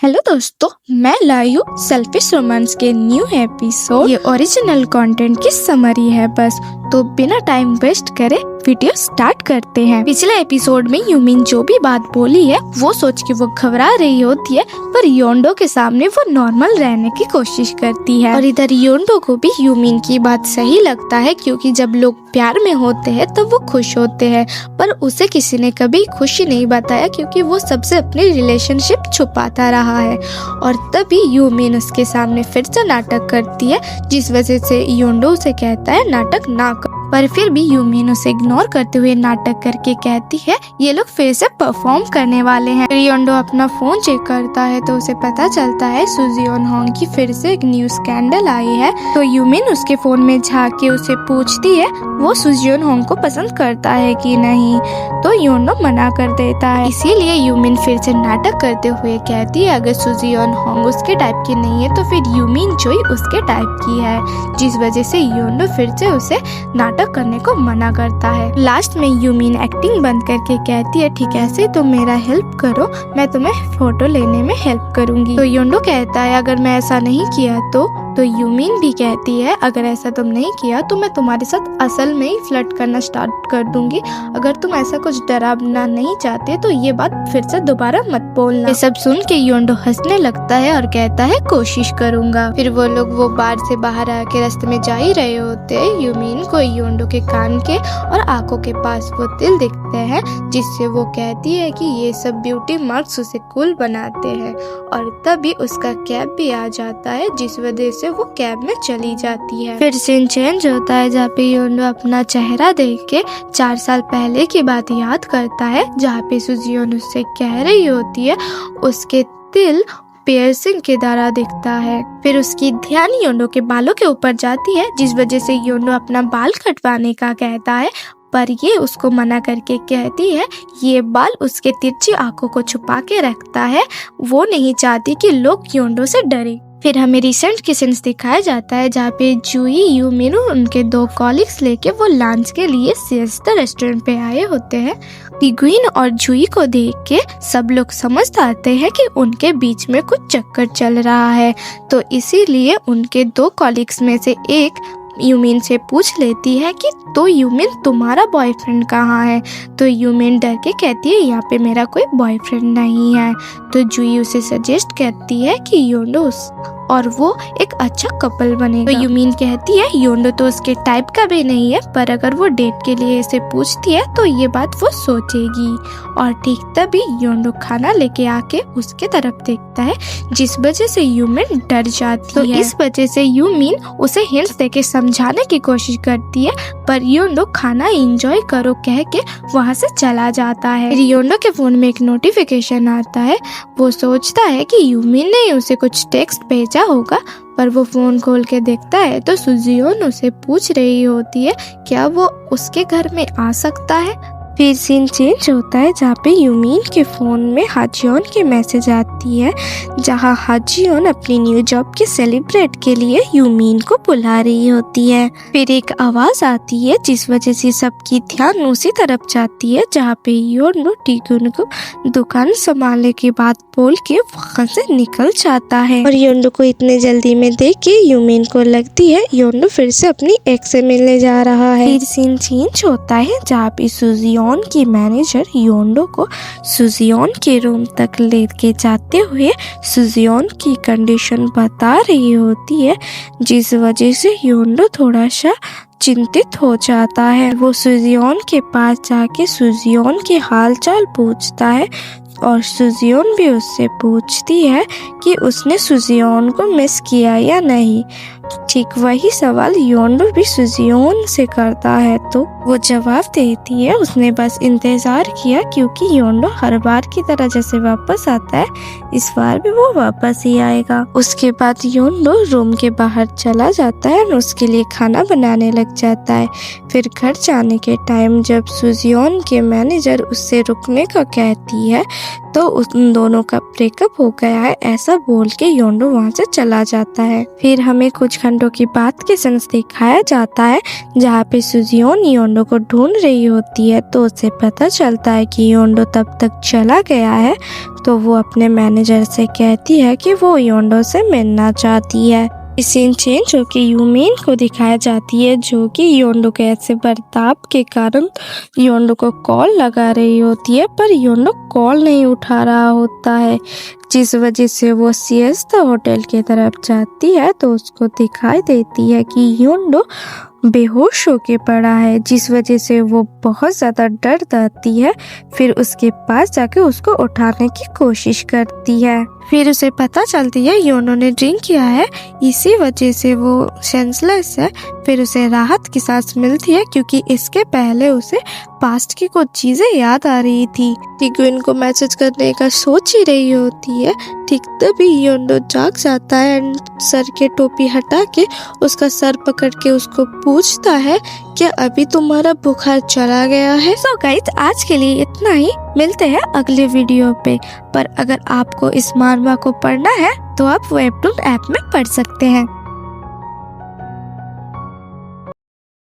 Hello दोस्तों, मैं लाई हूँ सेल्फिश रोमांस के न्यू एपिसोड। ये ओरिजिनल कंटेंट की समरी है बस, तो बिना टाइम वेस्ट करे वीडियो स्टार्ट करते हैं। पिछले एपिसोड में यूमिन जो भी बात बोली है वो सोच के वो घबरा रही होती है, पर योंडो के सामने वो नॉर्मल रहने की कोशिश करती है। और इधर योंडो को भी यूमिन की बात सही लगता है, क्योंकि जब लोग प्यार में होते हैं तब वो खुश होते हैं, पर उसे किसी ने कभी खुशी नहीं बताया क्योंकि वो सबसे अपनी रिलेशनशिप छुपाता रहा है। और तभी यूमिन उसके सामने फिर से नाटक करती है, जिस वजह से योंडो उसे कहता है नाटक ना कर, पर फिर भी यूमिन उसे इग्नोर करते हुए नाटक करके कहती है ये लोग फिर से परफॉर्म करने वाले हैं। योंडो अपना फोन चेक करता है तो उसे पता चलता है सुजियोन होंग की फिर से एक न्यू स्कैंडल आई है। तो यूमिन उसके फोन में झांक के उसे पूछती है वो सुजियोन होंग को पसंद करता है कि नहीं, तो योंडो मना कर देता है। इसीलिए यूमिन फिर से नाटक करते हुए कहती है अगर सुजियोन होंग उसके टाइप की नहीं है तो फिर यूमिन चोई उसके टाइप की है, जिस वजह से योंडो फिर से उसे नाटक करने को मना करता है। लास्ट में यूमिन एक्टिंग बंद करके कहती है ठीक है, ऐसे तो मेरा हेल्प करो, मैं तुम्हें फोटो लेने में हेल्प करूंगी। तो योंडो कहता है अगर मैं ऐसा नहीं किया तो यूमिन भी कहती है अगर ऐसा तुम नहीं किया तो मैं तुम्हारे साथ असल में ही फ्लर्ट करना स्टार्ट कर दूंगी। अगर तुम ऐसा कुछ डरावना नहीं चाहते तो ये बात फिर से दोबारा मत बोलना। ये सब सुन के योंडो हंसने लगता है और कहता है कोशिश करूंगा। फिर वो लोग वो बार से बाहर आके रास्ते में जा ही रहे होते हैं। यूमिन को योंडो के कान के और आंखों के पास वो तिल दिखते हैं, जिससे वो कहती है कि ये सब ब्यूटी मार्क्स उसे कूल बनाते हैं। और तभी उसका कैब भी आ जाता है, जिस वजह से वो कैब में चली जाती है। फिर सीन चेंज होता है जहाँ पे योंडो अपना चेहरा देख के 4 साल पहले की बात याद करता है, जहाँ पे सुजियोन उससे कह रही होती है उसके तिल पियर्सिंग के द्वारा दिखता है। फिर उसकी ध्यान योंडो के बालों के ऊपर जाती है, जिस वजह से योंडो अपना बाल कटवाने का कहता है, पर ये उसको मना करके कहती है ये बाल उसके तिरछी आंखों को छुपा के रखता है, वो नहीं चाहती कि लोग योंडो से डरे। फिर हमें रिसेंट के सीन्स दिखाया जाता है जहाँ पे जुई, यूमिन और उनके 2 कॉलिग्स लेके वो लंच के लिए सिएस्टा रेस्टोरेंट पे आए होते हैं। पिगुइन और जुई को देख के सब लोग समझ आते हैं कि उनके बीच में कुछ चक्कर चल रहा है, तो इसीलिए उनके 2 कॉलिग्स में से एक यूमिन से पूछ लेती है कि तो यूमिन तुम्हारा बॉयफ्रेंड कहाँ है। तो यूमिन डर के कहती है यहाँ पे मेरा कोई बॉयफ्रेंड नहीं है। तो जुई उसे सजेस्ट करती है कि योंडो और वो एक अच्छा कपल बनेगा। तो यूमिन कहती है योंडो तो उसके टाइप का भी नहीं है, पर अगर वो डेट के लिए इसे पूछती है तो ये बात वो सोचेगी। और ठीक तभी योंडो खाना लेके आके उसके तरफ देखता है, जिस वजह से यूमिन डर जाती है। तो इस वजह से यूमिन उसे हिंट्स देके समझाने की कोशिश करती है, पर योंडो खाना एंजॉय करो कह के वहाँ से चला जाता है। योंडो के फोन में एक नोटिफिकेशन आता है, वो सोचता है कि यूमिन ने उसे कुछ टेक्स्ट भेजा होगा, पर वो फोन खोल के देखता है तो सुजियोन उसे पूछ रही होती है क्या वो उसके घर में आ सकता है। फिर सीन चेंज होता है जहाँ पे यूमिन के फोन में हाजियोन की मैसेज आती है, जहाँ हाजियोन अपनी न्यू जॉब के सेलिब्रेट के लिए यूमिन को बुला रही होती है। फिर एक आवाज आती है, जिस वजह से सबकी ध्यान उसी तरफ जाती है जहाँ पे योंडो टिगुन को दुकान संभालने की बात बोल के वहाँ से निकल जाता है। और योंडो को इतने जल्दी में देख के यूमिन को लगती है योंडो फिर से अपनी एक्स से मिलने जा रहा है। फिर सीन चेंज होता है जहाँ पे सुजियोन की मैनेजर योंडो को सुजियोन के रूम तक लेके जाते हुए सुजियोन की कंडीशन बता रही होती है, जिस वजह से योंडो थोड़ा सा चिंतित हो जाता है। वो सुजियोन के पास जाके सुजियोन के हालचाल पूछता है और सुजियोन भी उससे पूछती है कि उसने सुजियोन को मिस किया या नहीं। ठीक वही सवाल योंडो भी सुजियोन से करता है, तो वो जवाब देती है उसने बस इंतजार किया, क्योंकि योंडो हर बार की तरह जैसे वापस आता है इस बार भी वो वापस ही आएगा। उसके बाद योंडो रूम के बाहर चला जाता है और उसके लिए खाना बनाने लग जाता है। फिर घर जाने के टाइम जब सुजियोन के मैनेजर उससे रुकने का कहती है तो उन दोनों का ब्रेकअप हो गया है, ऐसा बोल के योंडो वहाँ से चला जाता है। फिर हमें कुछ घंटों की बात के संग दिखाया जाता है जहाँ पे सुजियोन योंडो योंडो को ढूंढ रही होती है तो उसे पता चलता है कि योंडो तब तक चला गया है। तो वो अपने मैनेजर से कहती है कि वो योंडो से मिलना चाहती है। सीन चेंज होकर यूमिन को दिखाया जाती है जो कि योंडो के ऐसे बर्ताव के कारण योंडो को कॉल लगा रही होती है, पर योंडो कॉल नहीं उठा रहा होता है, जिस वजह से वो सिएस्ता होटल की तरफ जाती है तो उसको दिखाई देती है कि योंडो बेहोश होके पड़ा है, जिस वजह से वो बहुत ज़्यादा डर जाती है। फिर उसके पास जाके उसको उठाने की कोशिश करती है। फिर उसे पता चलती है योंडो ने ड्रिंक किया है, इसी वजह से वो सेंसलेस है। फिर उसे राहत की सांस मिलती है क्योंकि इसके पहले उसे पास्ट की कुछ चीजें याद आ रही थी। टिगुइन को मैसेज करने का सोच ही रही होती है, ठीक तभी योंडो जाग जाता है एंड सर के टोपी हटा के उसका सर पकड़ के उसको पूछता है कि अभी तुम्हारा बुखार चला गया है। सो गाइस, आज के लिए इतना ही, मिलते हैं अगले वीडियो पे। पर अगर आपको इस मानवा को पढ़ना है तो आप वेबटून ऐप में पढ़ सकते हैं।